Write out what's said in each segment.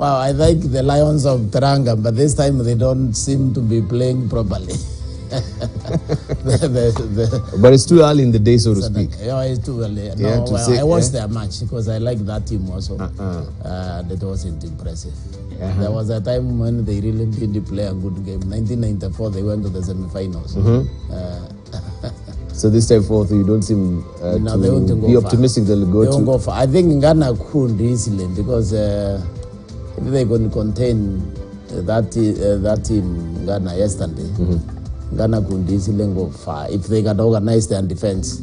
Wow, I like the Lions of Teranga, but this time they don't seem to be playing properly. But it's too early in the day, so to speak. Yeah, it's too early. Yeah, No, well, I watched their match because I like that team also. That wasn't impressive. There was a time when they really didn't play a good game. 1994, they went to the semi-finals. So this time forth, you don't seem to be optimistic they'll go they won't go far. I think Ghana could easily because if they're going to contain that team, Ghana yesterday, Ghana could easily go far. If they can organize their defense,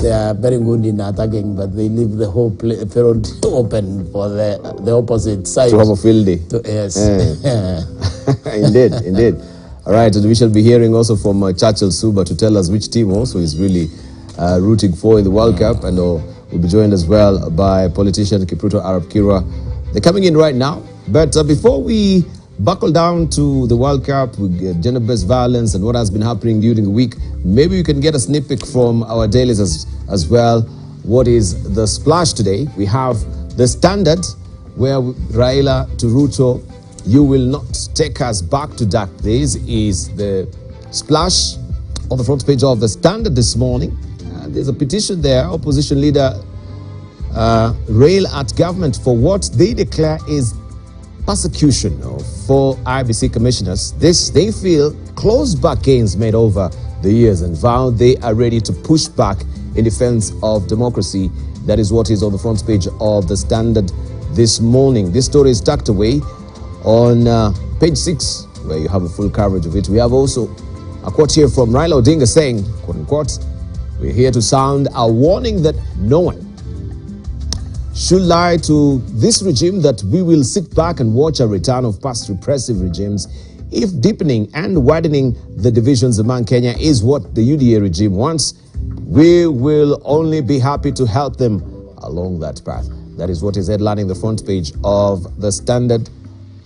they are very good in attacking, but they leave the whole field open for the opposite side. To have a field day. Yes. Indeed. All right, and we shall be hearing also from Churchill Suba to tell us which team also is really rooting for in the World Cup, and we'll be joined as well by politician Kipruto Arab Kira. They're coming in right now, but before we buckle down to the World Cup with gender-based violence and what has been happening during the week, maybe you can get a snippet from our dailies as well. What is the splash today? We have the Standard, where Raila to Ruto, you will not take us back to dark days, is the splash on the front page of the Standard this morning. There's a petition there, opposition leader rail at government for what they declare is persecution for IBC commissioners. This, they feel, closed back gains made over the years and vow they are ready to push back in defense of democracy. That is what is on the front page of the Standard this morning. This story is tucked away on page 6, where you have a full coverage of it. We have also a quote here from Raila Odinga saying, quote unquote, "We're here to sound a warning that no one should lie to this regime, that we will sit back and watch a return of past repressive regimes if deepening and widening the divisions among Kenya is what the UDA regime wants. We will only be happy to help them along that path." That is what is headlining the front page of the Standard.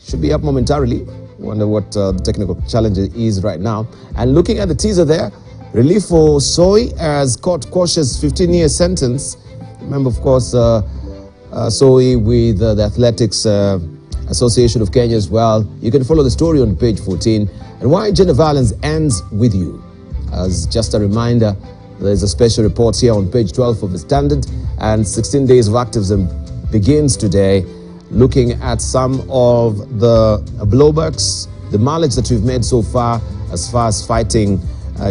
Should be up momentarily. Wonder what the technical challenge is right now. And looking at the teaser there, relief for Soy as court quashes 15-year sentence. Remember, of course, Soy with the Athletics Association of Kenya as well. You can follow the story on page 14. And why gender violence ends with you. As just a reminder, there's a special report here on page 12 of the Standard, and 16 days of activism begins today, looking at some of the blowbacks, the mileage that we've made so far as fighting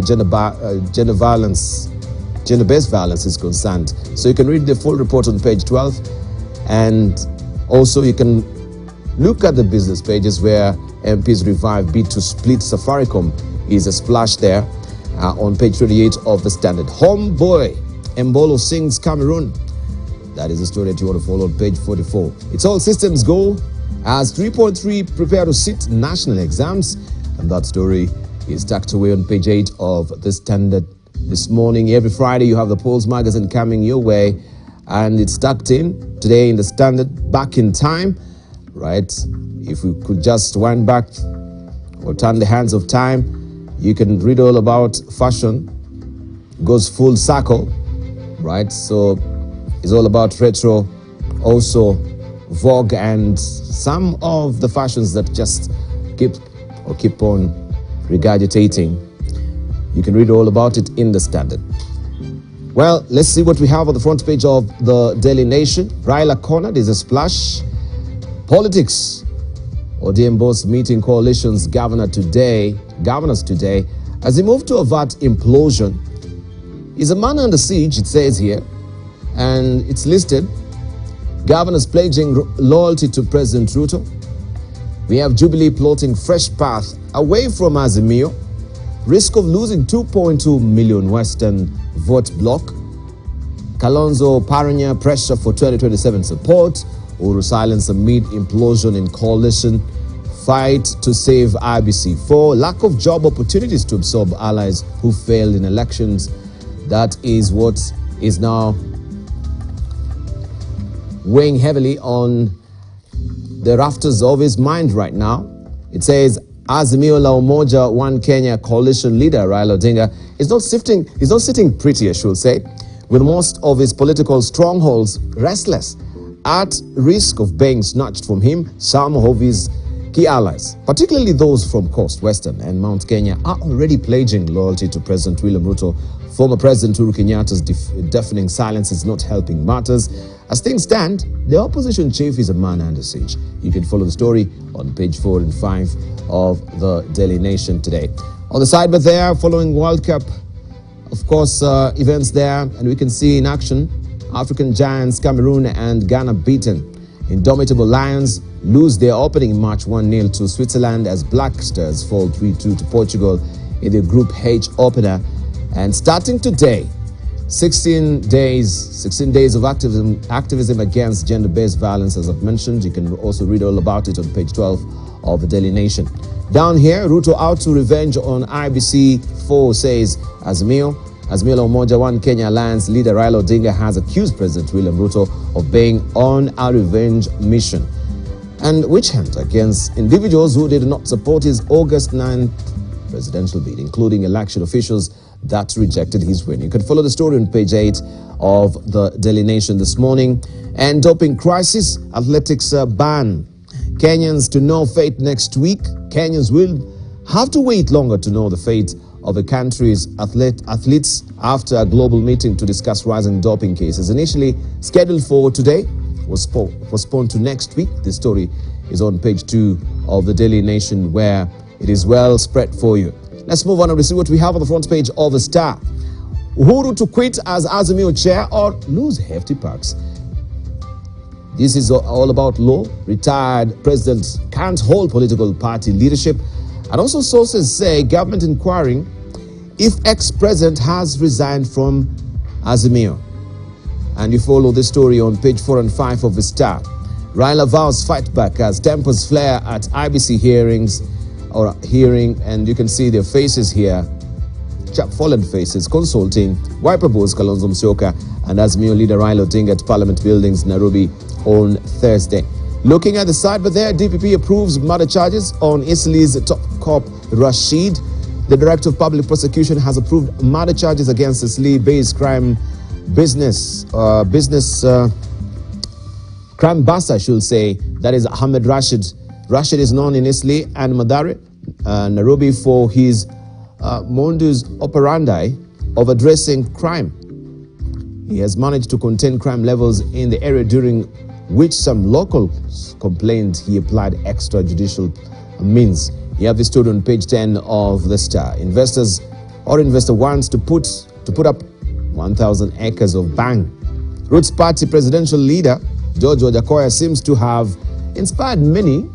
gender violence, gender-based violence is concerned. So you can read the full report on page 12, and also you can look at the business pages where MPs revive bid to split Safaricom is a splash there on page 38 of the Standard. Homeboy Embolo sings Cameroon. That is the story that you want to follow on page 44. It's all systems go as 3.3 prepare to sit national exams. And that story is tucked away on page 8 of the Standard this morning. Every Friday you have the Polls magazine coming your way, and it's tucked in today in the Standard, back in time, right? If we could just wind back or turn the hands of time, you can read all about fashion. Goes full circle, right? So it's all about retro, also Vogue, and some of the fashions that just keep on regurgitating. You can read all about it in the Standard. Well, let's see what we have on the front page of the Daily Nation. Raila cornered is a splash. Politics. ODM boss meeting coalitions governors today as they move to avert implosion. Is a man under siege, it says here, and it's listed. Governors pledging loyalty to President Ruto. We have Jubilee plotting fresh path away from Azimio. Risk of losing 2.2 million Western vote bloc. Kalonzo Paranya pressure for 2027 support. Uru silence amid implosion in coalition. Fight to save IBC. 4. Lack of job opportunities to absorb allies who failed in elections. That is what is now weighing heavily on the rafters of his mind right now. It says Azimio la Umoja One Kenya coalition leader Raila Odinga is not sitting pretty, I should say, with most of his political strongholds restless at risk of being snatched from him, some of his key allies, particularly those from Coast, Western and Mount Kenya, are already pledging loyalty to President William Ruto. Former President Uhuru Kenyatta's deafening silence is not helping matters. As things stand, the opposition chief is a man under siege. You can follow the story on page 4 and 5 of the Daily Nation today. On the side, but there, following World Cup, of course, events there, and we can see in action, African giants Cameroon and Ghana beaten. Indomitable Lions lose their opening match 1-0 to Switzerland as Black Stars fall 3-2 to Portugal in the Group H opener. And starting today, 16 days of activism against gender-based violence, as I've mentioned. You can also read all about it on page 12 of the Daily Nation. Down here, Ruto out to revenge on IBC 4, says Azimio Umoja One Kenya Alliance leader Raila Odinga has accused President William Ruto of being on a revenge mission and witch hunt against individuals who did not support his August 9th presidential bid, including election officials that rejected his win. You can follow the story on page 8 of the Daily Nation this morning. And doping crisis, athletics ban Kenyans to know fate next week. Kenyans will have to wait longer to know the fate of the country's athletes after a global meeting to discuss rising doping cases. Initially scheduled for today, was postponed to next week. The story is on page 2 of the Daily Nation, where it is well spread for you. Let's move on and see what we have on the front page of the Star. Uhuru to quit as Azimio chair or lose hefty perks. This is all about law. Retired president can't hold political party leadership. And also sources say government inquiring if ex-president has resigned from Azimio. And you follow this story on page 4 and 5 of the Star. Raila vows fight back as tempers flare at IBC hearing, and you can see their faces here, fallen faces, consulting Wiper Boss Kalonzo Musyoka and Azimio leader Raila Odinga at Parliament Buildings, Nairobi on Thursday. Looking at the side, but there, DPP approves murder charges on Eastleigh's top cop Rashid. The Director of Public Prosecution has approved murder charges against Eastleigh-based crime buster, I should say. That is Ahmed Rashid. Rashid is known in Eastleigh and Mathare, Nairobi, for his modus operandi of addressing crime. He has managed to contain crime levels in the area, during which some locals complained he applied extrajudicial means. You have the story on page 10 of the Star. Investor wants to put up 1,000 acres of bang. Roots Party presidential leader George Wajakoya seems to have inspired many.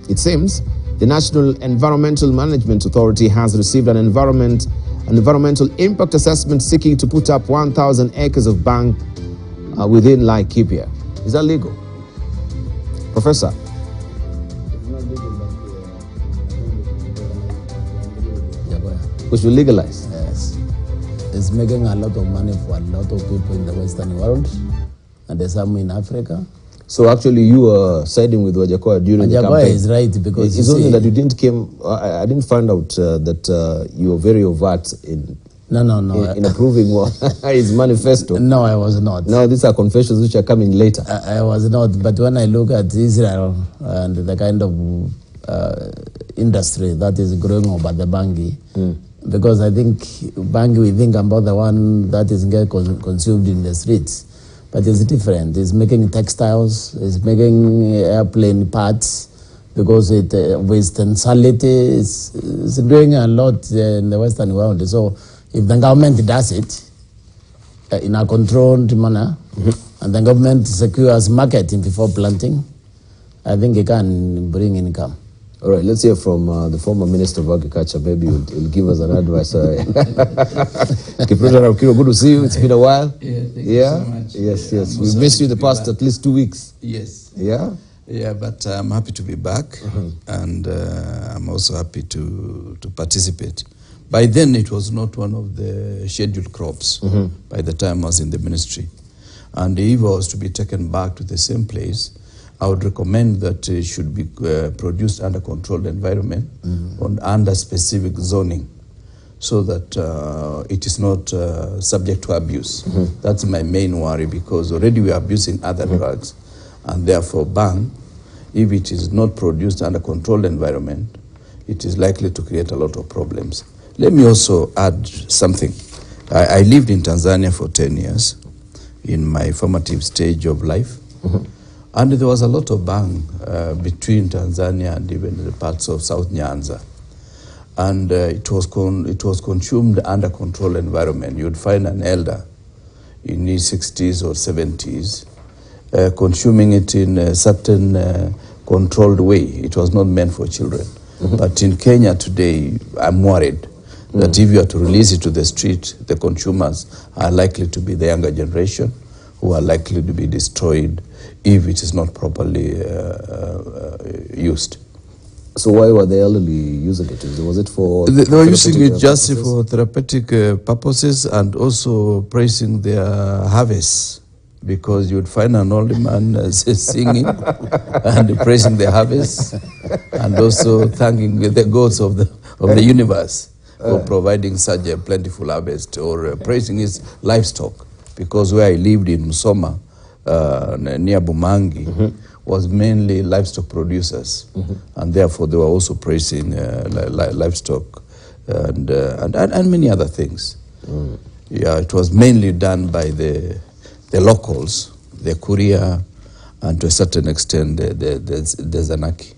It seems the National Environmental Management Authority has received an environmental impact assessment seeking to put up 1,000 acres of bang within Laikipia. Is that legal? Professor? It's not legal, but We should legalize. yes. It's making a lot of money for a lot of people in the Western world, and there's some in Africa. So actually you were siding with Wajakoya during the Wajakoya campaign. is right, because It's only that you didn't I didn't find out that you were very overt in approving his manifesto. No, I was not. Now these are confessions which are coming later. I was not, but when I look at Israel and the kind of industry that is growing over the bangi, because I think bangi, we think about the one that is consumed in the streets, but it's different. It's making textiles, it's making airplane parts, because with tensality, it's doing a lot in the Western world. So if the government does it in a controlled manner, and the government secures marketing before planting, I think it can bring income. All right, let's hear from the former Minister of Agriculture. Maybe he'll give us an advice. Kipruto Arap Kiro, good to see you. It's been a while. Yeah, thank you so much. Yes. We've missed you the past at least 2 weeks. Yes. Yeah? Yeah, but I'm happy to be back, and I'm also happy to participate. By then, it was not one of the scheduled crops by the time I was in the ministry. And if I was to be taken back to the same place, I would recommend that it should be produced under controlled environment, under specific zoning, so that it is not subject to abuse. That's my main worry, because already we are abusing other drugs. And therefore, bang, if it is not produced under controlled environment, it is likely to create a lot of problems. Let me also add something. I lived in Tanzania for 10 years in my formative stage of life. And there was a lot of bang between Tanzania and even the parts of South Nyanza. And it was consumed under controlled environment. You'd find an elder in his 60s or 70s consuming it in a certain controlled way. It was not meant for children. But in Kenya today, I'm worried that if you are to release it to the street, the consumers are likely to be the younger generation who are likely to be destroyed if it is not properly used. So why were the elderly using it? Was it for... They were using it just for therapeutic purposes and also praising their harvests, because you would find an old man singing and praising the harvest and also thanking the gods of the universe for providing such a plentiful harvest, or praising his livestock, because where I lived in Musoma, near Bumangi, was mainly livestock producers, and therefore they were also praising livestock and many other things. Yeah, it was mainly done by the locals, the Kuria, and to a certain extent the Zanaki.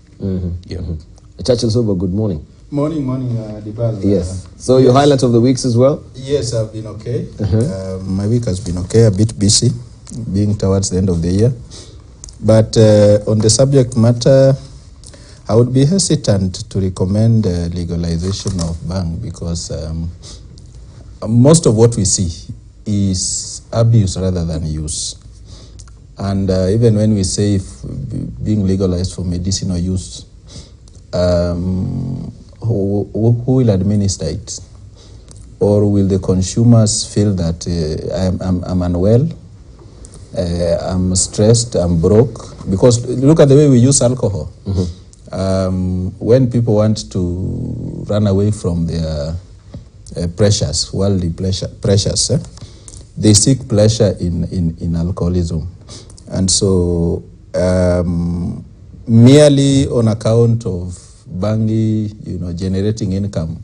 Yeah. Churchill Sober, good morning. Morning, Dibal. Yes. So your highlight of the weeks as well? Yes, I've been okay. My week has been okay, a bit busy, being towards the end of the year. But on the subject matter, I would be hesitant to recommend legalization of bang, because most of what we see is abuse rather than use. And even when we say being legalized for medicinal use, who will administer it? Or will the consumers feel that I'm unwell, I'm stressed, I'm broke? Because look at the way we use alcohol. When people want to run away from their pressures, worldly pressures, they seek pleasure in alcoholism. And so merely on account of bangi, generating income,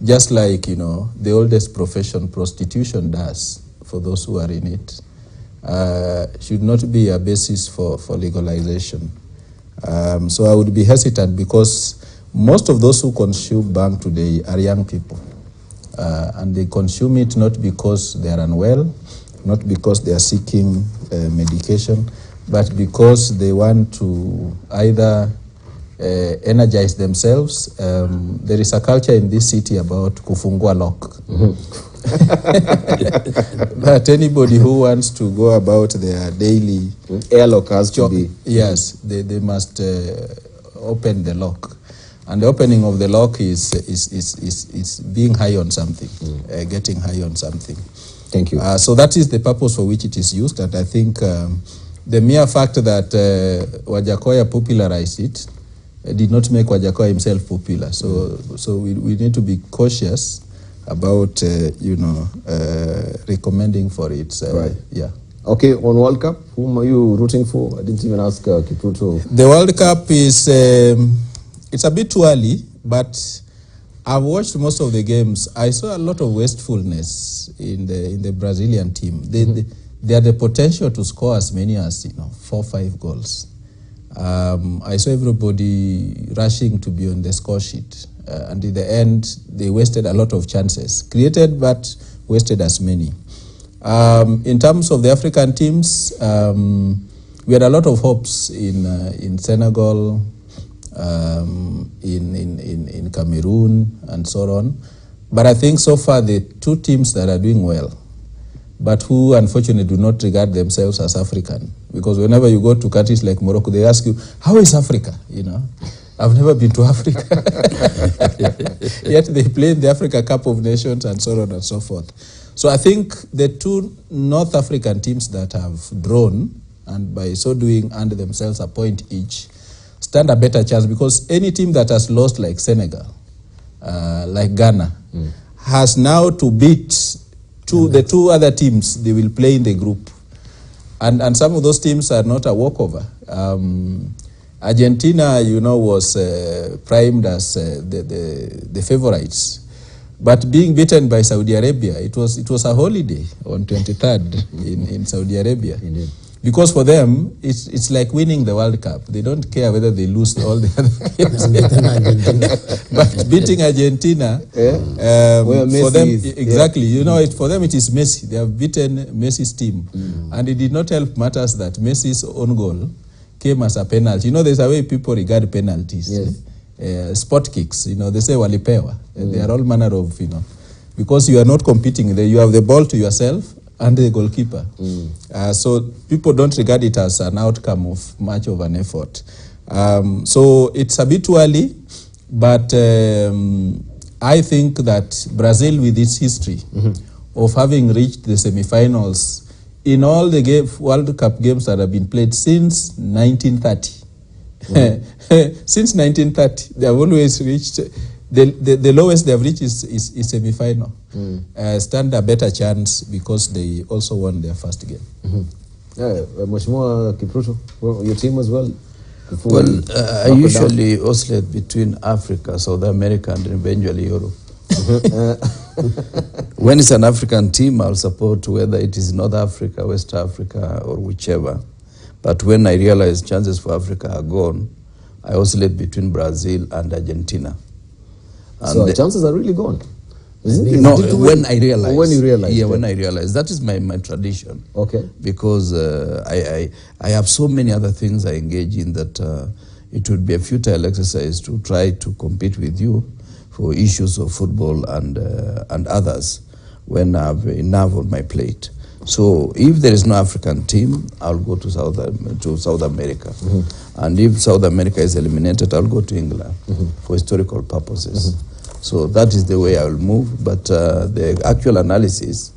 just like, the oldest profession, prostitution, does for those who are in it, should not be a basis for legalization. So I would be hesitant, because most of those who consume bang today are young people. And they consume it not because they are unwell, not because they are seeking medication, but because they want to either energize themselves. There is a culture in this city about kufungua lock. But anybody who wants to go about their daily airlock has to be. Yes, they must open the lock. And the opening of the lock is being high on something, getting high on something. Thank you. So that is the purpose for which it is used. And I think the mere fact that Wajakoya popularized it did not make Wajakoya himself popular. So we need to be cautious about, recommending for it. Right. Yeah. Okay, on World Cup, whom are you rooting for? I didn't even ask Kipruto. The World Cup is, it's a bit too early, but I've watched most of the games. I saw a lot of wastefulness in the Brazilian team. They had the potential to score as many as 4 or 5 goals. I saw everybody rushing to be on the score sheet, and in the end, they wasted a lot of chances, created but wasted as many. In terms of the African teams, we had a lot of hopes in Senegal, in Cameroon, and so on. But I think so far the 2 teams that are doing well, but who unfortunately do not regard themselves as African, because whenever you go to countries like Morocco, they ask you, how is Africa? I've never been to Africa. Yet they play in the Africa Cup of Nations and so on and so forth. So I think the 2 North African teams that have drawn, and by so doing earned themselves a point each, stand a better chance, because any team that has lost, like Senegal, like Ghana, has now to beat the 2 other teams they will play in the group. And some of those teams are not a walkover. Argentina, was primed as the favorites. But being beaten by Saudi Arabia, it was a holiday on 23rd in Saudi Arabia. Indeed. Because for them, it's like winning the World Cup. They don't care whether they lose all the other games. But beating Argentina, for them, exactly. For them it is Messi. They have beaten Messi's team. And it did not help matters that Messi's own goal came as a penalty. There's a way people regard penalties. Yes. Spot kicks, they say walipewa. They are all manner of, because you are not competing. You have the ball to yourself and the goalkeeper. So people don't regard it as an outcome of much of an effort. So it's a bit too early, but I think that Brazil, with its history of having reached the semi-finals in all the World Cup games that have been played since 1930, since 1930, they have always reached the lowest they have reached is semi-final. Stand a better chance because they also won their first game. Mheshimiwa Kipruto, your team as well? Well, I usually oscillate between Africa, South America, and eventually Europe. When it's an African team, I'll support whether it is North Africa, West Africa, or whichever. But when I realize chances for Africa are gone, I oscillate between Brazil and Argentina. And so the chances are really gone? No, when I realize. When you realize. Yeah, when I realize. That is my tradition. Okay. Because I have so many other things I engage in that it would be a futile exercise to try to compete with you for issues of football and others when I have enough on my plate. So if there is no African team, I'll go to South America. And if South America is eliminated, I'll go to England for historical purposes. So that is the way I will move. But the actual analysis,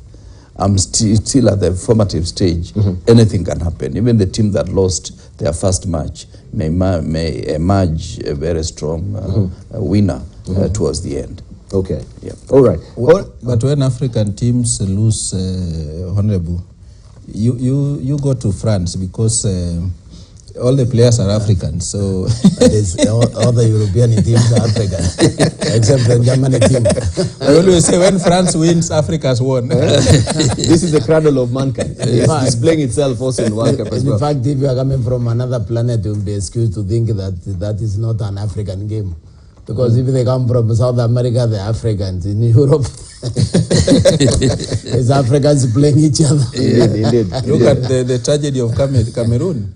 I'm still at the formative stage. Anything can happen. Even the team that lost their first match may emerge a very strong winner towards the end. Okay. Yeah. All right. But when African teams lose, Honorable, you go to France because all the players are African. So all the European teams are African, except the Germany team. I always say when France wins, Africa's won. This is the cradle of mankind. It's displaying itself also in World Cup as well. In fact, if you are coming from another planet, you will be excused to think that is not an African game. Because if they come from South America, they're Africans. In Europe, it's Africans playing each other. Indeed. Look at the tragedy of Cameroon.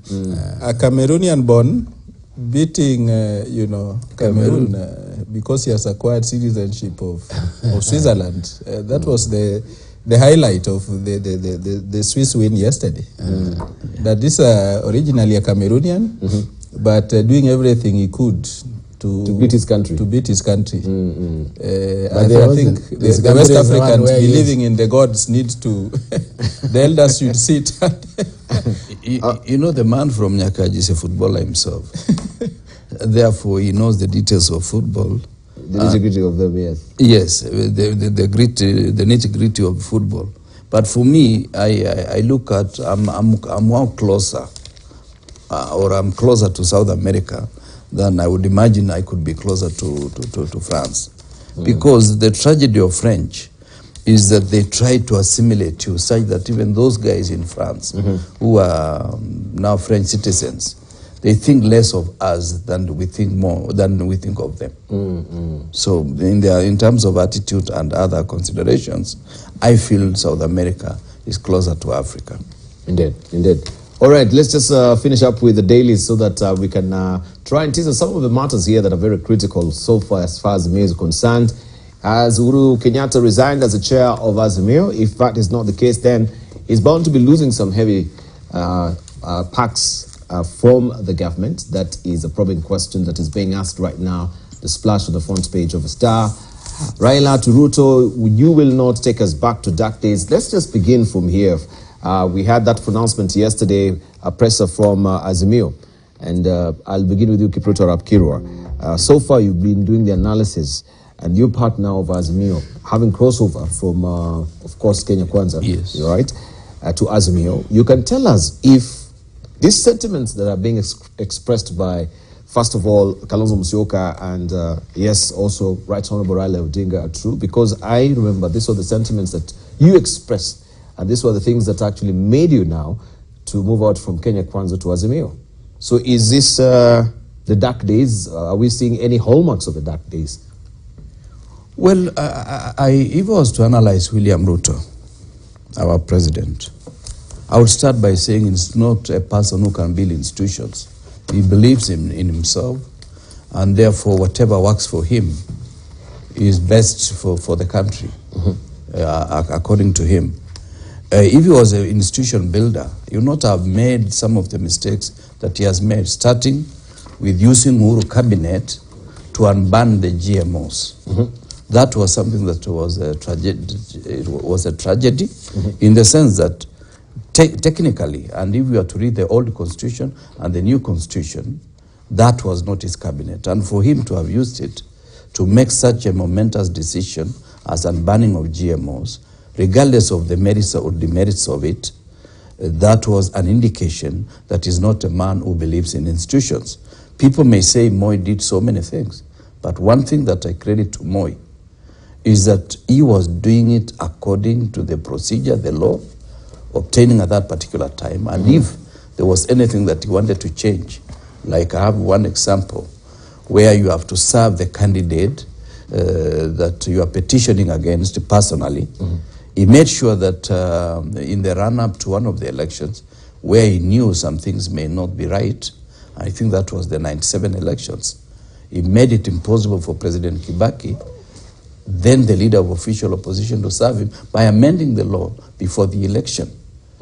A Cameroonian born beating, Cameroon because he has acquired citizenship of Switzerland. That was the highlight of the Swiss win yesterday. That this originally a Cameroonian, but doing everything he could to beat his country. I think the West Africans believing in the gods need to, the elders should sit. The man from Nyakaji is a footballer himself. Therefore, he knows the details of football. The nitty-gritty of them, yes. Yes, the nitty-gritty of football. But for me, I look at, I'm more closer, or I'm closer to South America than I would imagine I could be closer to France. Because the tragedy of French is that they try to assimilate you such that even those guys in France who are now French citizens, they think less of us than we think of them. So in terms of attitude and other considerations, I feel South America is closer to Africa. Indeed. All right, let's just finish up with the dailies so that we can try and tease some of the matters here that are very critical so far as Azimio is concerned. As Uhuru Kenyatta resigned as the chair of Azimio, if that is not the case, then he's bound to be losing some heavy packs from the government. That is a probing question that is being asked right now, the splash on the front page of a Star. Raila to Ruto, you will not take us back to dark days. Let's just begin from here. We had that pronouncement yesterday, a presser from Azimio. And I'll begin with you, Kipruto Rapkirwa. So far, you've been doing the analysis, and you're part now of Azimio, having crossover from, of course, Kenya Kwanza. Yes. Right? to Azimio. You can tell us if these sentiments that are being expressed by, first of all, Kalonzo Musyoka and yes, also Right Honorable Raila Odinga are true, because I remember these were the sentiments that you expressed, and these were the things that actually made you now to move out from Kenya Kwanza to Azimio. So is this the dark days? Are we seeing any hallmarks of the dark days? Well, if I was to analyze William Ruto, our president, I would start by saying it's not a person who can build institutions. He believes in himself, and therefore whatever works for him is best for the country, according to him. If he was an institution builder, he would not have made some of the mistakes that he has made, starting with using Uhuru cabinet to unban the GMOs. That was something that was a tragedy. It was a tragedy in the sense that technically, and if we are to read the old constitution and the new constitution, that was not his cabinet. And for him to have used it to make such a momentous decision as unbanning of GMOs, regardless of the merits or demerits of it, that was an indication that he's not a man who believes in institutions. People may say Moi did so many things, but one thing that I credit to Moi is that he was doing it according to the procedure, the law, obtaining at that particular time. And if there was anything that he wanted to change, like I have one example where you have to serve the candidate that you are petitioning against personally, he made sure that in the run-up to one of the elections, where he knew some things may not be right, I think that was the 97 elections, he made it impossible for President Kibaki, then the leader of official opposition, to serve him by amending the law before the election.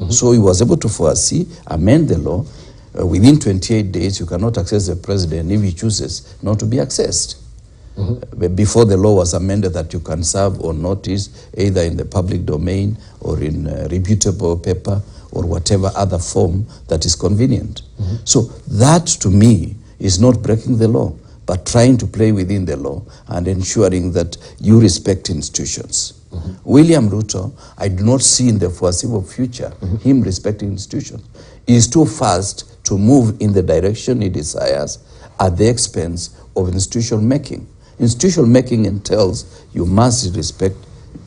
So he was able to foresee, amend the law. Within 28 days, you cannot access the president if he chooses not to be accessed. Before the law was amended that you can serve on notice, either in the public domain or in reputable paper or whatever other form that is convenient. So that, to me, is not breaking the law, but trying to play within the law and ensuring that you respect institutions. William Ruto, I do not see in the foreseeable future him respecting institutions. He is too fast to move in the direction he desires at the expense of institution making. Institution making entails you must respect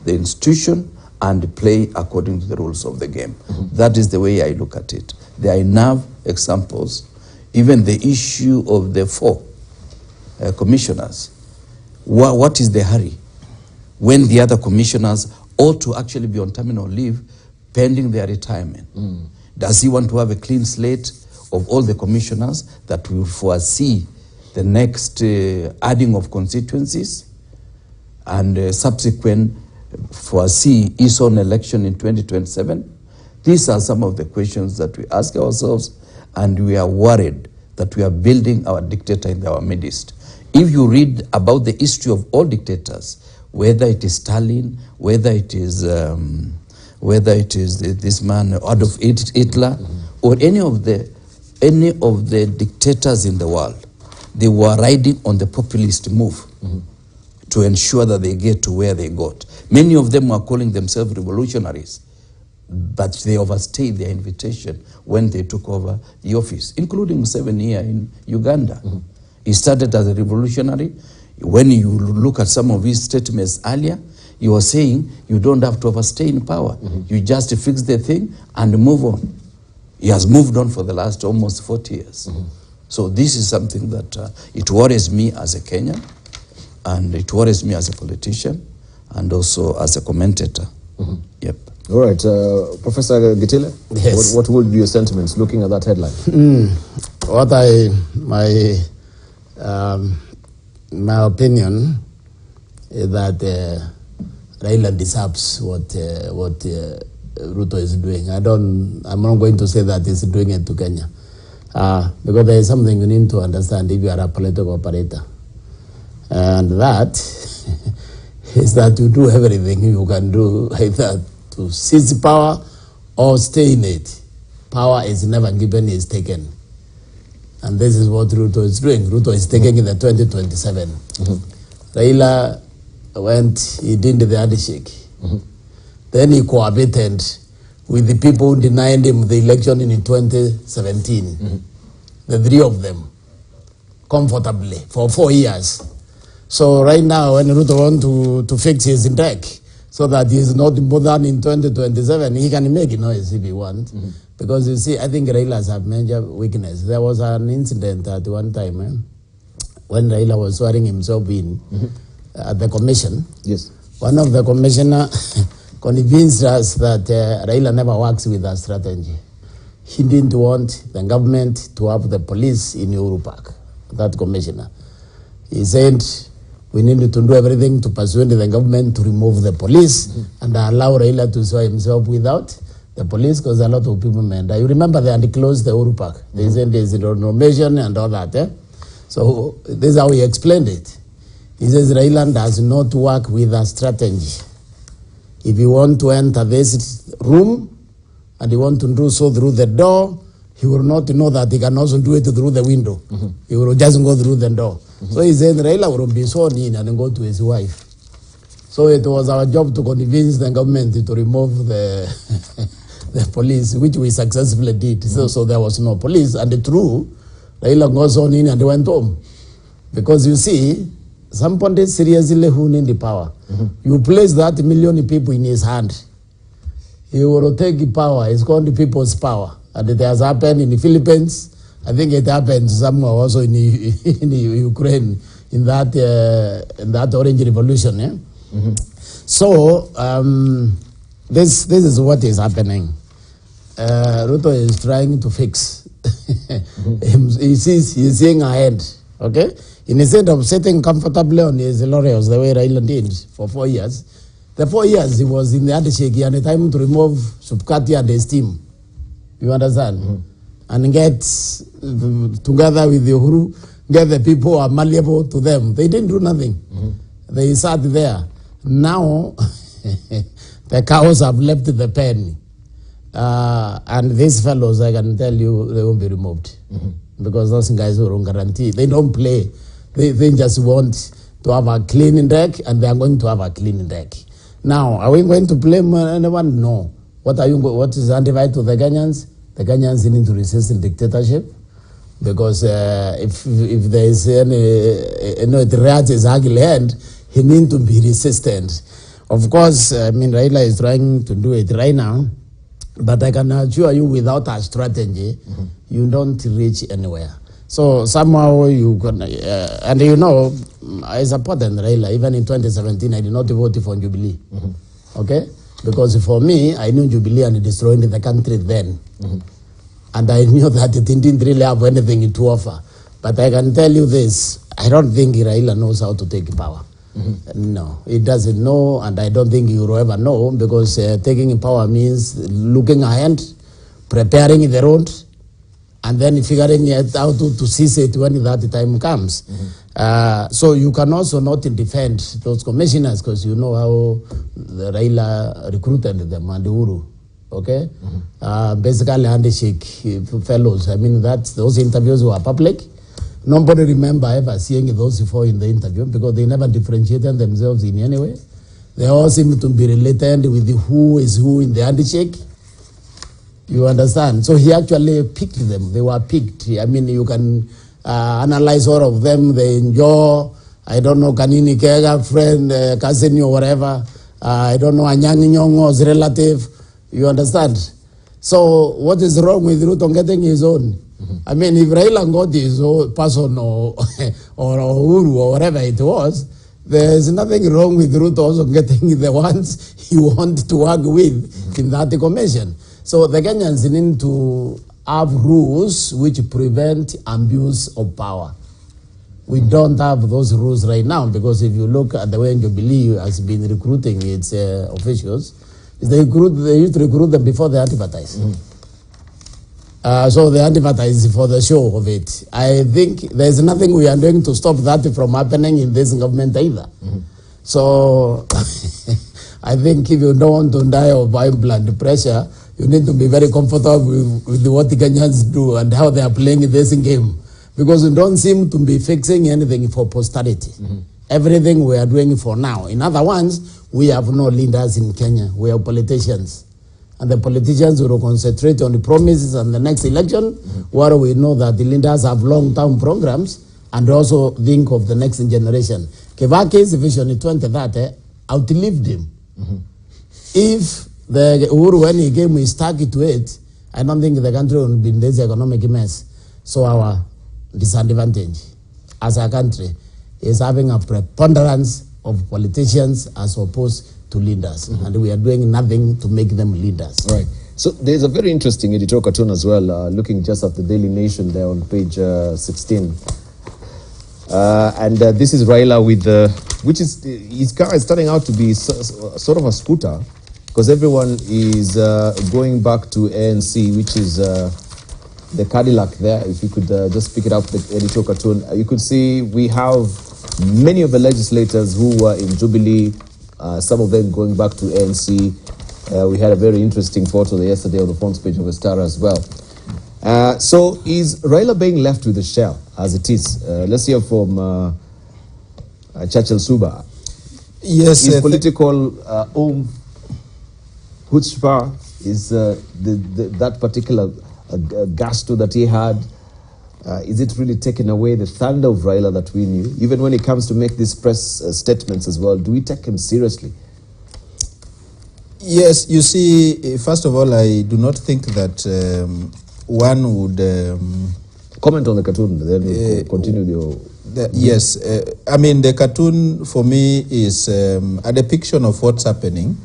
the institution and play according to the rules of the game. That is the way I look at it. There are enough examples. Even the issue of the 4 commissioners. What is the hurry when the other commissioners ought to actually be on terminal leave pending their retirement? Does he want to have a clean slate of all the commissioners that will foresee the next adding of constituencies and subsequent foresee his own election in 2027? These are some of the questions that we ask ourselves, and we are worried that we are building our dictator in our midst. If you read about the history of all dictators, whether it is Stalin, whether it is this man Adolf Hitler, or any of the dictators in the world, they were riding on the populist move to ensure that they get to where they got. Many of them were calling themselves revolutionaries, but they overstayed their invitation when they took over the office, including Museveni here in Uganda. He started as a revolutionary. When you look at some of his statements earlier, he was saying you don't have to overstay in power. You just fix the thing and move on. He has moved on for the last almost 40 years. So this is something that it worries me as a Kenyan, and it worries me as a politician, and also as a commentator. Yep. All right, Professor Gitile, Yes. what would be your sentiments looking at that headline? My opinion is that Raila deserves what Ruto is doing. I'm not going to say that he's doing it to Kenya, because there is something you need to understand if you are a political operator, and that is that you do everything you can do, either to seize power or stay in it. Power is never given, is taken. And this is what Ruto is doing. Ruto is taking in the 2027. Raila went, he did the handshake. Then he cohabited with the people who denied him the election in 2017. The three of them, comfortably, for 4 years. So right now, when Ruto wants to fix his deck, so that he is not more than in 2027, he can make noise if he wants. Because you see, I think Raila has a major weakness. There was an incident at one time when Raila was swearing himself in at the commission. Yes. One of the commissioner convinced us that Raila never works with a strategy. He didn't want the government to have the police in Uhuru Park, that commissioner. He said, we need to do everything to persuade the government to remove the police and allow Raila to swear himself without the police, because a lot of people may die. You remember they had closed the Uhuru Park. They said there's no measure and all that. So this is how he explained it. He says Raila does not work with a strategy. If you want to enter this room and you want to do so through the door, he will not know that he can also do it through the window. He will just go through the door. So he said Raila will be sworn in and go to his wife. So it was our job to convince the government to remove the the police, which we successfully did. So there was no police. And true, Raila goes on in and went home. Because you see, somebody seriously who need the power. You place that million people in his hand, he will take power. It's called the people's power. And it has happened in the Philippines. I think it happened somewhere also in Ukraine, in that Orange Revolution. So this is what is happening. Ruto is trying to fix. He's seeing ahead. Okay, instead of sitting comfortably on his laurels the way Raila did for 4 years, the 4 years he was in the handshake and the time to remove Subkati and his team. You understand? And get together with the Uhuru, get the people who are malleable to them. They didn't do nothing. They sat there. Now, the cows have left the pen. And these fellows, I can tell you, they won't be removed. Because those guys who don't guarantee. They don't play. They just want to have a clean deck, and they are going to have a clean deck. Now, are we going to blame anyone? No. What is antivirus to the Kenyans? The Kenyans need to resist the dictatorship. Because if there is the rat is ugly hand, he needs to be resistant. Of course, I mean, Raila is trying to do it right now. But I can assure you, without a strategy, you don't reach anywhere. So somehow you can, and you know, I supported Raila. Even in 2017, I did not vote for Jubilee. Okay? Because for me, I knew Jubilee and destroyed the country then. And I knew that it didn't really have anything to offer. But I can tell you this, I don't think Raila knows how to take power. No, he doesn't know, and I don't think he will ever know, because taking power means looking ahead, preparing the road, and then figuring out how to seize it when that time comes. So you can also not defend those commissioners, because you know how the Raila recruited them and Uhuru. Okay? Basically handshake fellows. I mean, those interviews were public. Nobody remember ever seeing those before in the interview, because they never differentiated themselves in any way. They all seem to be related with who is who in the handshake. You understand? So he actually picked them. They were picked. I mean, you can analyze all of them. They enjoy, I don't know, Kanini Kega, friend, cousin or whatever. I don't know, Anyang Nyongo's relative. You understand? So what is wrong with Ruto getting his own? I mean, if Raila got his own person or Uhuru or whatever it was, there's nothing wrong with Ruto also getting the ones he wants to work with in that commission. So the Kenyans need to have rules which prevent abuse of power. We don't have those rules right now, because if you look at the way Jubilee has been recruiting its officials, they used to recruit them before they advertise. So they advertise for the show of it. I think there's nothing we are doing to stop that from happening in this government either. So I think if you don't want to die of high blood pressure, you need to be very comfortable with what the Kenyans do and how they are playing this game. Because we don't seem to be fixing anything for posterity. Everything we are doing for now. In other words, we have no leaders in Kenya. We are politicians. and the politicians will concentrate on the promises and the next election, where we know that the leaders have long-term programs and also think of the next generation. Kivaki's vision in 2030 outlived him. If the Uhuru, when he came, we stuck to it, I don't think the country will be in this economic mess. So our disadvantage as a country is having a preponderance of politicians as opposed to leaders. And we are doing nothing to make them leaders. Right. So there's a very interesting editorial cartoon as well, looking just at the Daily Nation there on page 16. And this is Raila with which is, his car is turning out to be sort of a scooter, because everyone is going back to ANC, which is the Cadillac there. If you could just pick it up, the editorial cartoon, you could see we have many of the legislators who were in Jubilee, some of them going back to ANC. We had a very interesting photo yesterday on the front page of Star as well. So is Raila being left with the shell as it is? Let's hear from Churchill Suba. Yes, His political chutzpah is that particular gusto that he had. Is it really taking away the thunder of Raila that we knew? Even when it comes to make these press statements as well, do we take him seriously? Yes, you see, first of all, I do not think that one would... Comment on the cartoon, then we'll continue yes, I mean, the cartoon for me is a depiction of what's happening,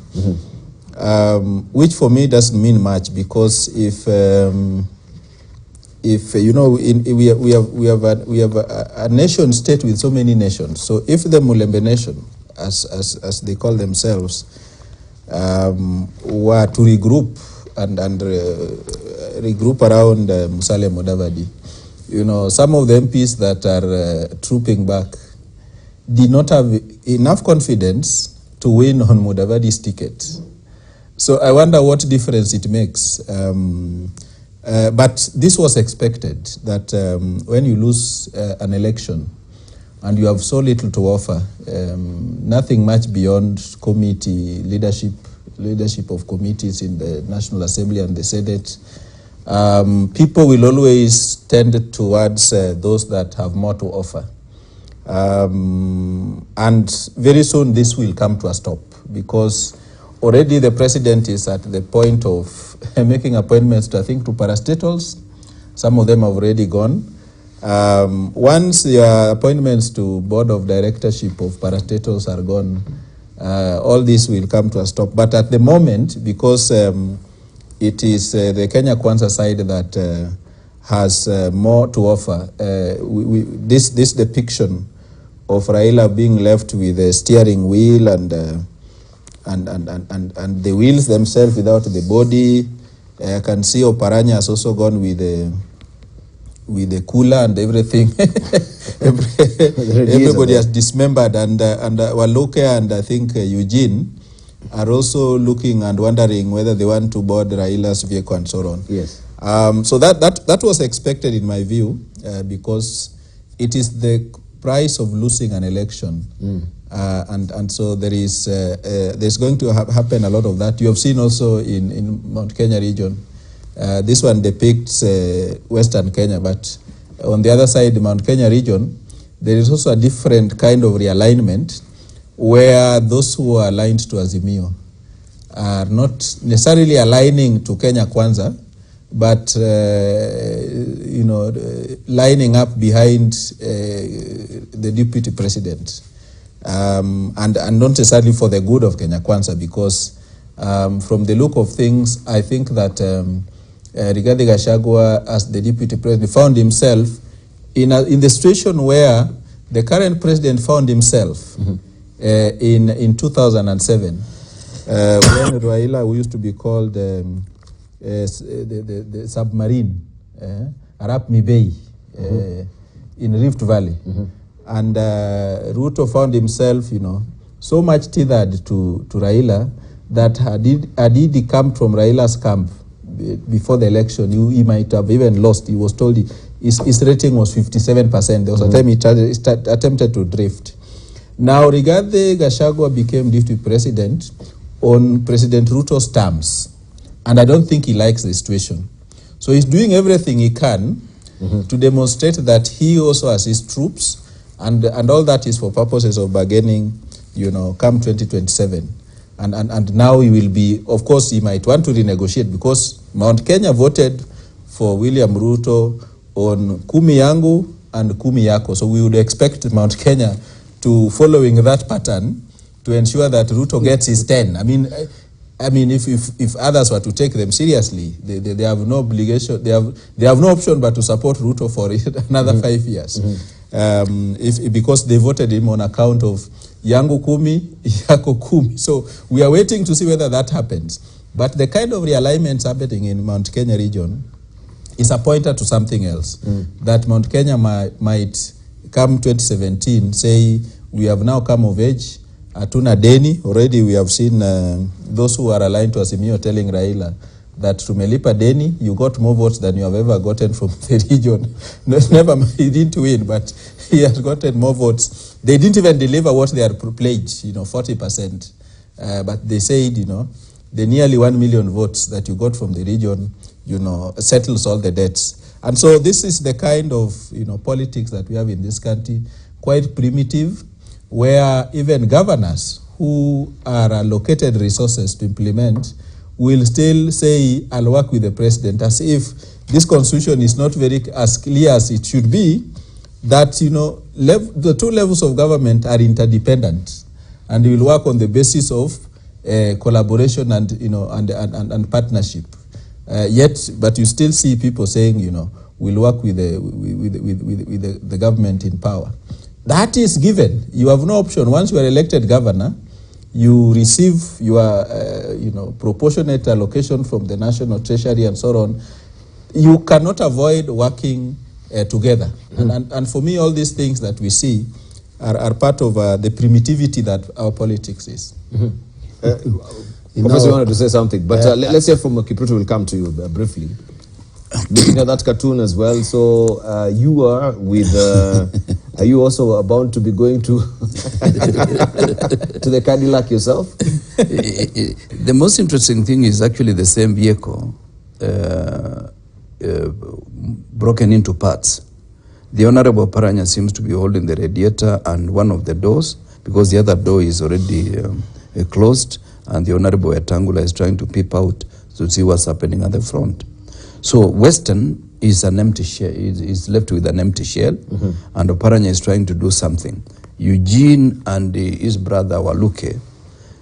which for me doesn't mean much, because if you know, we have a nation state with so many nations. So if the Mulembe nation, as they call themselves, were to regroup and regroup around Musalia Mudavadi, you know, some of the MPs that are trooping back did not have enough confidence to win on Mudavadi's ticket. So I wonder what difference it makes. But this was expected, that when you lose an election and you have so little to offer, nothing much beyond committee leadership of committees in the National Assembly and the Senate, people will always tend towards those that have more to offer. And very soon this will come to a stop, because already the president is at the point of making appointments to, I think, to parastatals. Some of them have already gone. Once your appointments to board of directorship of parastatals are gone, all this will come to a stop. But at the moment, because it is the Kenya Kwanza side that has more to offer, this depiction of Raila being left with a steering wheel and the wheels themselves without the body. I can see Oparanya has also gone with the cooler and everything. Everybody has dismembered, and Waloke and I think Eugene are also looking and wondering whether they want to board Raila's vehicle and so on. Yes. So that was expected in my view, because it is the price of losing an election. And so there's going to happen a lot of that. You have seen also in Mount Kenya region. This one depicts Western Kenya, but on the other side, the Mount Kenya region, there is also a different kind of realignment, where those who are aligned to Azimio are not necessarily aligning to Kenya Kwanza, but you know, lining up behind the deputy president. And not necessarily for the good of Kenya Kwanza, because from the look of things, I think that Rigathi Gachagua, as the deputy president, found himself in the situation where the current president found himself in 2007, when Raila, who used to be called the submarine, Arap Mibei, in Rift Valley. And Ruto found himself, you know, so much tethered to Raila that had he come from Raila's camp before the election, he might have even lost. He was told his rating was 57%. There was a time he attempted to drift. Now, Rigathi Gachagua became deputy president on President Ruto's terms. And I don't think he likes the situation. So he's doing everything he can to demonstrate that he also has his troops, and all that is for purposes of bargaining, come 2027. And now he will be, of course, he might want to renegotiate, because Mount Kenya voted for William Ruto on kumi yangu and kumi yako. So we would expect Mount Kenya to, following that pattern, to ensure that Ruto gets his 10. I mean, if others were to take them seriously, they have no obligation, they have no option but to support Ruto for another 5 years. Because they voted him on account of yangu kumi, yako kumi. So we are waiting to see whether that happens. But the kind of realignments happening in Mount Kenya region is a pointer to something else. That Mount Kenya might come 2017 say, we have now come of age, hatuna deni. Already we have seen those who are aligned to Azimio telling Raila that tumelipa deni, you got more votes than you have ever gotten from the region. Never, he didn't win, but he has gotten more votes. They didn't even deliver what they had pledged, 40%. But they said, the nearly 1 million votes that you got from the region, settles all the debts. And so this is the kind of, politics that we have in this country, quite primitive, where even governors who are allocated resources to implement will still say, I'll work with the president, as if this constitution is not very as clear as it should be, that, the two levels of government are interdependent, and will work on the basis of collaboration and, and partnership. But you still see people saying, we'll work with the government in power. That is given. You have no option. Once you are elected governor, you receive your, proportionate allocation from the national treasury and so on. You cannot avoid working together. And for me, all these things that we see are part of the primitivity that our politics is. Professor, you wanted to say something, but let's hear from Kipruto. Will come to you briefly. Looking at that cartoon as well, so you are with, are you also bound to be going to to the Cadillac yourself? The most interesting thing is actually the same vehicle broken into parts. The Honorable Paranya seems to be holding the radiator and one of the doors, because the other door is already closed, and the Honorable Etangula is trying to peep out to see what's happening at the front. So Western is an empty shell, is left with an empty shell, and Oparanya is trying to do something. Eugene and his brother Waluke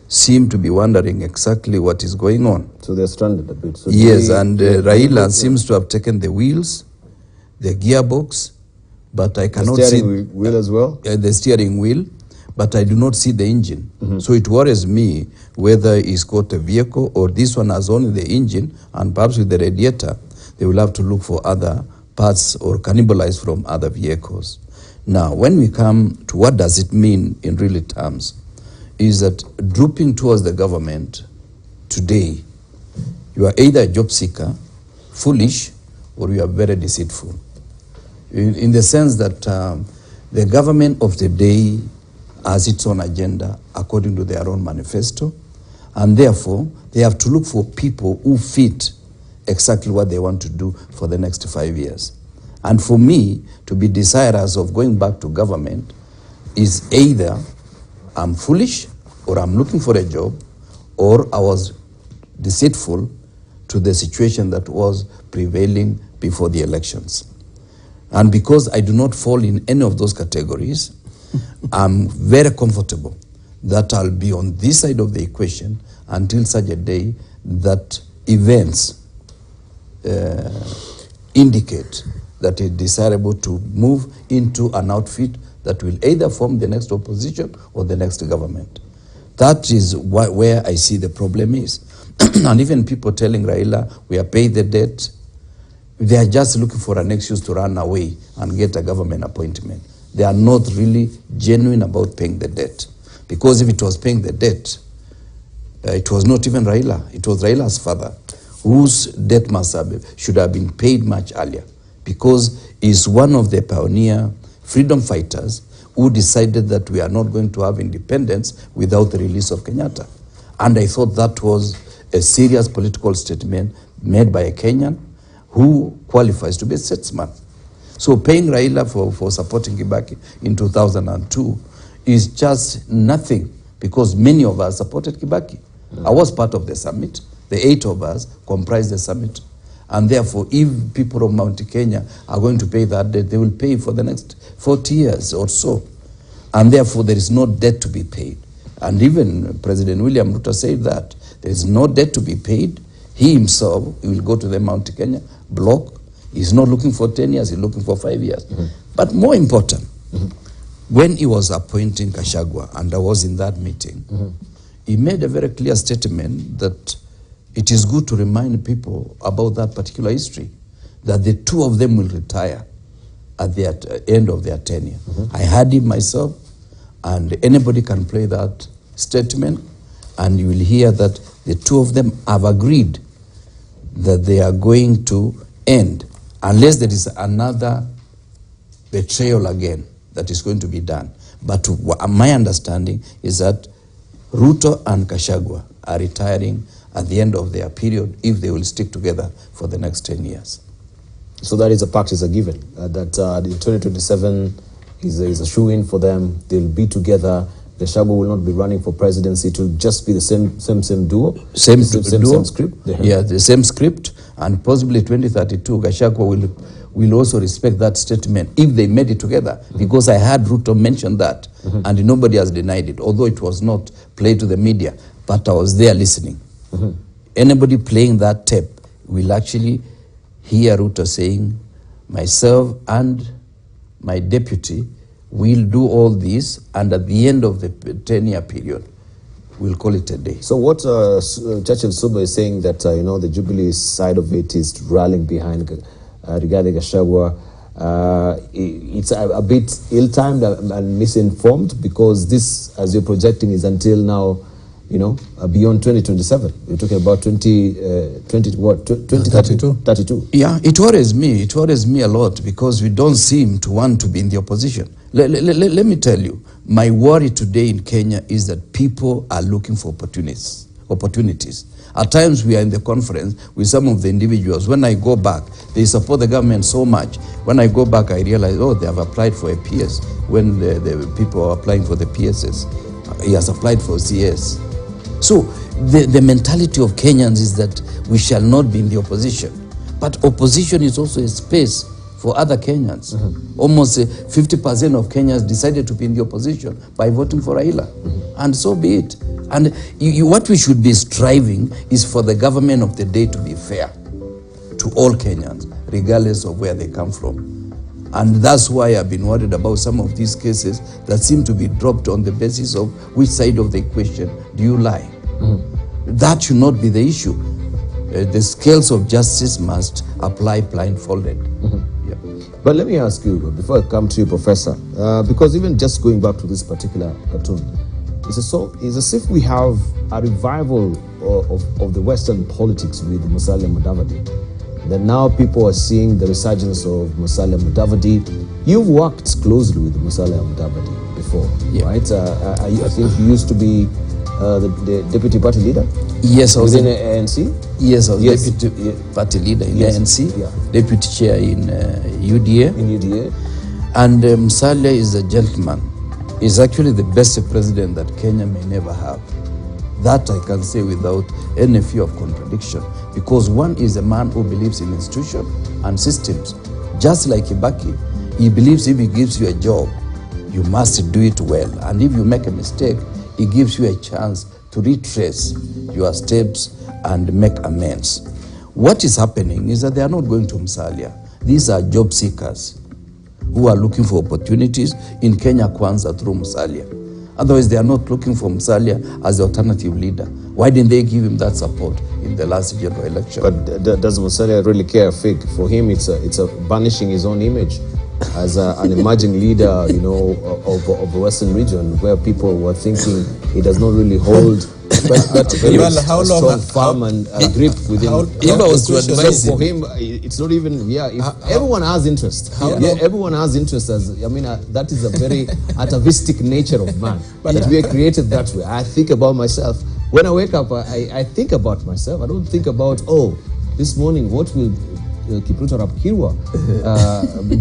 seem to be wondering exactly what is going on. So they're stranded a bit. So yes, and Raila seems to have taken the wheels, the gearbox, but I cannot see... The steering wheel as well? The steering wheel, but I do not see the engine. So it worries me whether he's got a vehicle or this one has only the engine, and perhaps with the radiator, they will have to look for other parts or cannibalize from other vehicles. Now, when we come to what does it mean in real terms, is that drooping towards the government today, you are either a job seeker, foolish, or you are very deceitful. In the sense that the government of the day has its own agenda according to their own manifesto, and therefore they have to look for people who fit exactly what they want to do for the next 5 years. And for me, to be desirous of going back to government is either I'm foolish, or I'm looking for a job, or I was deceitful to the situation that was prevailing before the elections. And because I do not fall in any of those categories, I'm very comfortable that I'll be on this side of the equation until such a day that events indicate that it's desirable to move into an outfit that will either form the next opposition or the next government. That is where I see the problem is. And even people telling Raila, we are paying the debt, they are just looking for an excuse to run away and get a government appointment. They are not really genuine about paying the debt. Because if it was paying the debt, it was not even Raila, it was Raila's father, whose debt should have been paid much earlier, because he's one of the pioneer freedom fighters who decided that we are not going to have independence without the release of Kenyatta. And I thought that was a serious political statement made by a Kenyan who qualifies to be a statesman. So paying Raila for supporting Kibaki in 2002 is just nothing, because many of us supported Kibaki. I was part of the summit. The 8 of us comprised the summit. And therefore, if people of Mount Kenya are going to pay that debt, they will pay for the next 40 years or so. And therefore, there is no debt to be paid. And even President William Ruto said that there is no debt to be paid. He himself will go to the Mount Kenya block. He's not looking for 10 years, he's looking for 5 years. But more important, when he was appointing Gachagua, and I was in that meeting, he made a very clear statement that it is good to remind people about that particular history, that the 2 of them will retire at the end of their tenure. I heard him myself, and anybody can play that statement, and you will hear that the 2 of them have agreed that they are going to end, unless there is another betrayal again that is going to be done. But my understanding is that Ruto and Gachagua are retiring at the end of their period if they will stick together for the next 10 years. So that is a pact, is a given, that the 2027 is a shoe-in for them. They'll be together. Gachagua will not be running for presidency. It will just be the same duo? Same script? Yeah, the same script. And possibly 2032, Gachagua will also respect that statement if they made it together. Because I heard Ruto mention that, and nobody has denied it, although it was not played to the media, but I was there listening. Anybody playing that tape will actually hear Ruto saying, myself and my deputy will do all this, and at the end of the 10-year period, we'll call it a day. So what Churchill Suba is saying that, the Jubilee side of it is rallying behind regarding Gachagua, it's a bit ill-timed and misinformed, because this, as you're projecting, is until now, beyond 2027. We're talking about 2032. Yeah, it worries me. It worries me a lot, because we don't seem to want to be in the opposition. Let me tell you, my worry today in Kenya is that people are looking for opportunities. At times we are in the conference with some of the individuals. When I go back, they support the government so much. When I go back, I realize, they have applied for a PS. When the people are applying for the PSs, he has applied for CS. So the mentality of Kenyans is that we shall not be in the opposition. But opposition is also a space for other Kenyans. Almost 50% of Kenyans decided to be in the opposition by voting for Raila. And so be it. And what we should be striving is for the government of the day to be fair to all Kenyans, regardless of where they come from. And that's why I've been worried about some of these cases that seem to be dropped on the basis of which side of the equation do you lie. That should not be the issue. The scales of justice must apply blindfolded. Yeah. But let me ask you, before I come to you, Professor, because even just going back to this particular cartoon, it's as if we have a revival of the Western politics with Musalia Mudavadi. That now people are seeing the resurgence of Musalia Mudavadi. You've worked closely with Musalia Mudavadi before, right? I think you used to be the deputy party leader? Yes, I was within ANC? Yes, I was deputy party leader in ANC, deputy chair in UDA. In UDA. And Musalia is a gentleman. He's actually the best president that Kenya may never have. That I can say without any fear of contradiction, because one is a man who believes in institutions and systems. Just like Kibaki, he believes if he gives you a job, you must do it well. And if you make a mistake, he gives you a chance to retrace your steps and make amends. What is happening is that they are not going to Musalia. These are job seekers who are looking for opportunities in Kenya Kwanza through Musalia. Otherwise, they are not looking for Musalia as the alternative leader. Why didn't they give him that support in the last general election? But does Musalia really care a fig? For him, it's a banishing his own image as an emerging leader, of the Western region, where people were thinking he does not really hold how long firm and grip within. If I was to advise for him, it's not even. Everyone has interest. Everyone has interest. That is a very atavistic nature of man. But we are created that way. I think about myself. when I wake up, I think about myself. I don't think about, oh, this morning, what will Kipruto Rapkirwa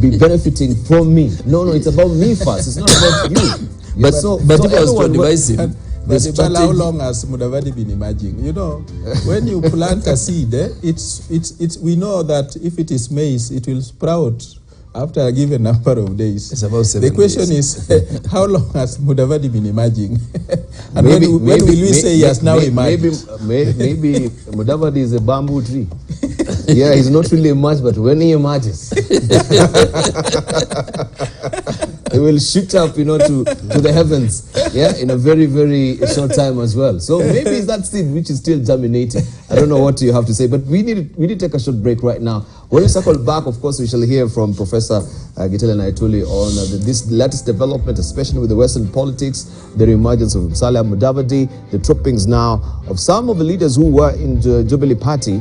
be benefiting from me? No, it's about me first. It's not about you. But if I was to advise him, but how long has Mudavadi been emerging? You know, when you plant a seed, it's we know that if it is maize, it will sprout after a given number of days. It's about 7 days. The question is, how long has Mudavadi been emerging? And when will we say he has now emerged? Maybe Mudavadi is a bamboo tree. Yeah, he's not really much, but when he emerges, he will shoot up, you know, to the heavens, yeah, in a very, very short time as well. So maybe it's that seed which is still germinating. I don't know what you have to say, but we need to take a short break right now. When we circle back, of course, we shall hear from Professor Gitele Naituli on this latest development, especially with the Western politics, the reemergence of Musalia Mudavadi, the troopings now of some of the leaders who were in the Jubilee Party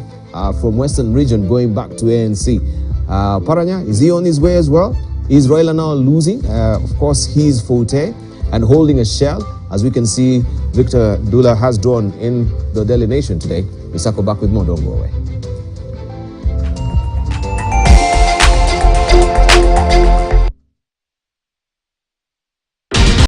from Western region going back to ANC. Paranya, is he on his way as well? Is Raila now losing? Of course, he's forte and holding a shell, as we can see Victor Dula has drawn in the Daily Nation today. We circle back with more. Don't go away.